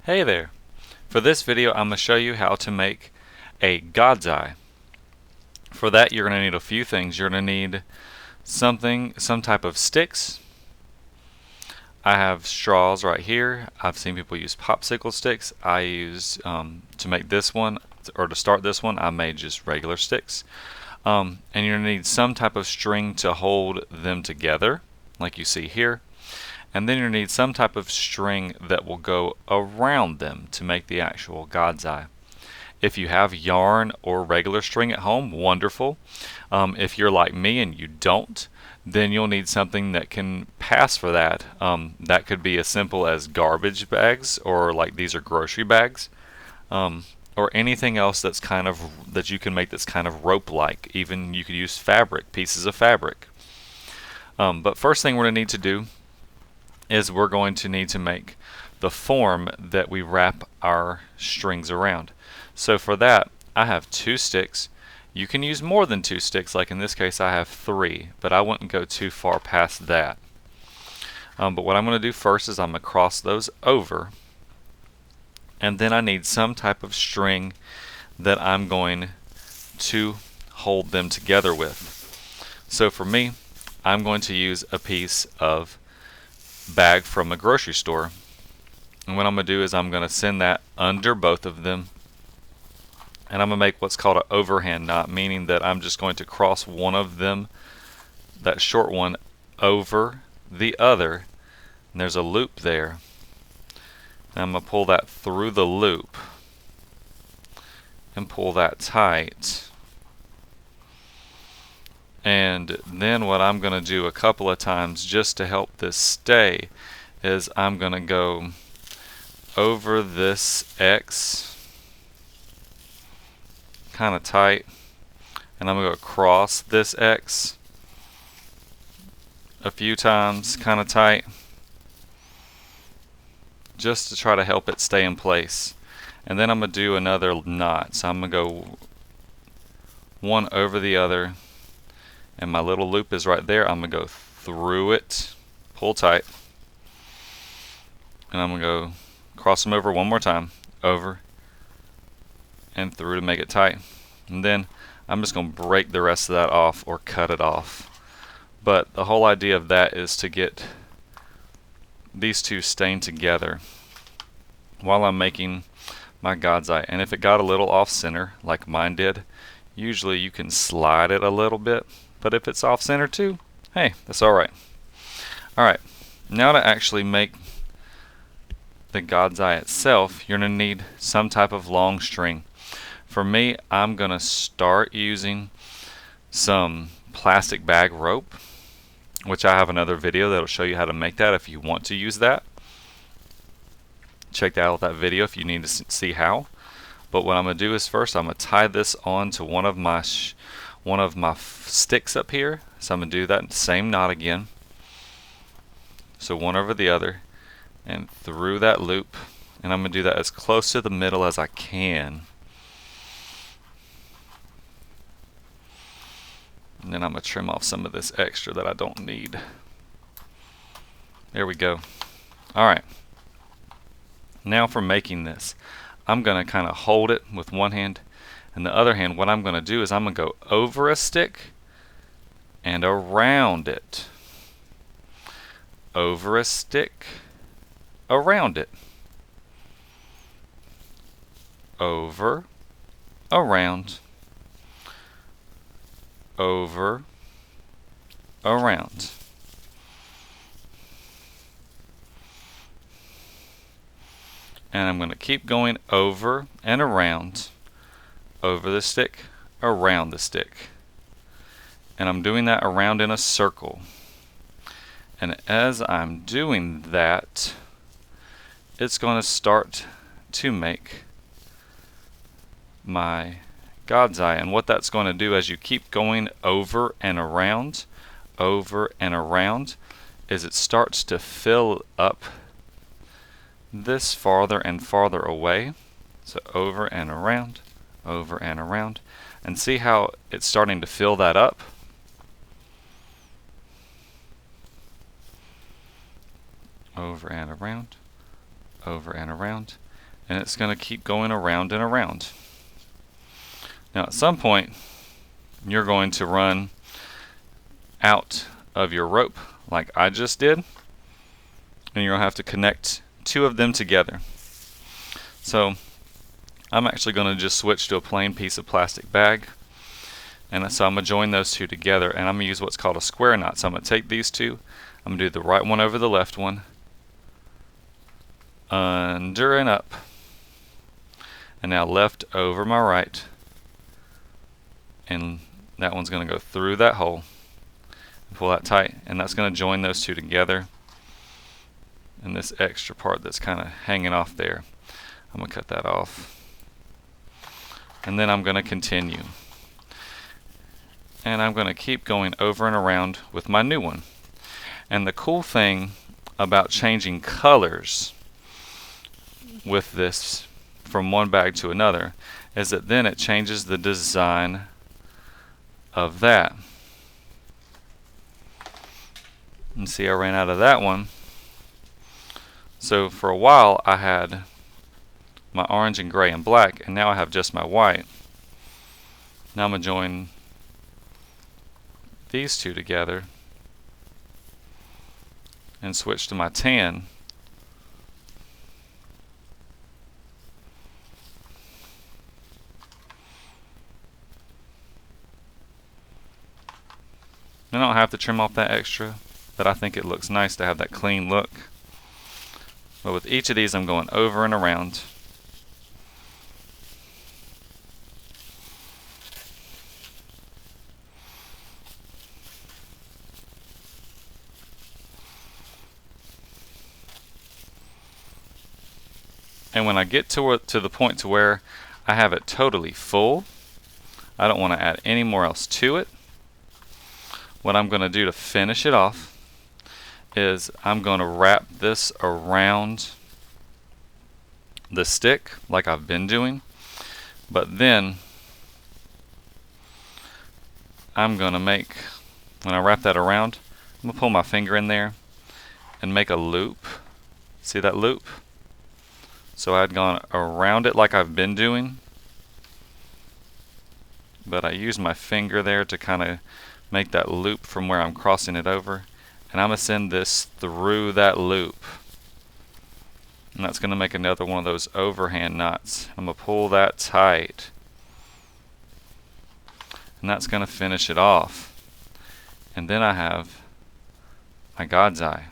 Hey there! For this video I'm going to show you how to make a God's Eye. For that you're going to need a few things. You're going to need some type of sticks. I have straws right here. I've seen people use popsicle sticks. I use, to make this one, or to start this one, I made just regular sticks. And you're going to need some type of string to hold them together, like you see here. And then you need some type of string that will go around them to make the actual God's Eye. If you have yarn or regular string at home, wonderful. If you're like me and you don't, then you'll need something that can pass for that. That could be as simple as garbage bags, or like these are grocery bags, or anything else that's that you can make that's kind of rope-like. Even you could use fabric, pieces of fabric. But first thing we're going to need to do is we're going to need to make the form that we wrap our strings around. So for that, I have 2 sticks. You can use more than 2 sticks, like in this case I have 3, but I wouldn't go too far past that. But what I'm going to do first is I'm going to cross those over, and then I need some type of string that I'm going to hold them together with. So for me, I'm going to use a piece of bag from a grocery store, and what I'm going to do is I'm going to send that under both of them, and I'm going to make what's called an overhand knot, meaning that I'm just going to cross one of them, that short one, over the other, and there's a loop there, and I'm going to pull that through the loop and pull that tight. And then what I'm going to do a couple of times just to help this stay is I'm going to go over this X kind of tight, and I'm going to go across this X a few times kind of tight, just to try to help it stay in place. And then I'm going to do another knot, so I'm going to go one over the other, and my little loop is right there. I'm going to go through it, pull tight, and I'm going to go cross them over one more time, over and through to make it tight. And then I'm just going to break the rest of that off or cut it off. But the whole idea of that is to get these two staying together while I'm making my God's Eye. And if it got a little off center like mine did, usually you can slide it a little bit. But if it's off center too, hey, that's alright. Alright, now to actually make the God's Eye itself, you're going to need some type of long string. For me, I'm going to start using some plastic bag rope, which I have another video that'll show you how to make that if you want to use that. Check out that video if you need to see how. But what I'm going to do is first I'm going to tie this on to one of my sticks up here. So I'm going to do that same knot again. So one over the other and through that loop, and I'm going to do that as close to the middle as I can. And then I'm going to trim off some of this extra that I don't need. There we go. Alright. Now for making this, I'm going to kind of hold it with one hand, and the other hand what I'm going to do is I'm going to go over a stick and around it. Over a stick, around it. Over, around, over, around. And I'm going to keep going over and around, over the stick, around the stick. And I'm doing that around in a circle. And as I'm doing that, it's going to start to make my God's Eye. And what that's going to do as you keep going over and around, is it starts to fill up this farther and farther away. So over and around, and see how it's starting to fill that up. Over and around, and it's going to keep going around and around. Now at some point you're going to run out of your rope like I just did, and you're going to have to connect two of them together. So I'm actually going to just switch to a plain piece of plastic bag, and so I'm going to join those two together, and I'm going to use what's called a square knot. So I'm going to take these two, I'm going to do the right one over the left one, under and up, and now left over my right, and that one's going to go through that hole and pull that tight, and that's going to join those two together. And this extra part that's kind of hanging off there, I'm going to cut that off, and then I'm going to continue, and I'm going to keep going over and around with my new one. And the cool thing about changing colors with this from one bag to another is that then it changes the design of that. And see, I ran out of that one. So for a while I had my orange and gray and black, and now I have just my white. Now I'm going to join these two together and switch to my tan. I don't have to trim off that extra, but I think it looks nice to have that clean look. But with each of these I'm going over and around. And when I get to the point to where I have it totally full, I don't want to add any more else to it. What I'm going to do to finish it off is I'm going to wrap this around the stick like I've been doing, but then I'm going to make, when I wrap that around, I'm going to pull my finger in there and make a loop. See that loop? So I had gone around it like I've been doing, but I used my finger there to kind of make that loop from where I'm crossing it over, and I'm going to send this through that loop, and that's going to make another one of those overhand knots. I'm going to pull that tight, and that's going to finish it off. And then I have my God's eye.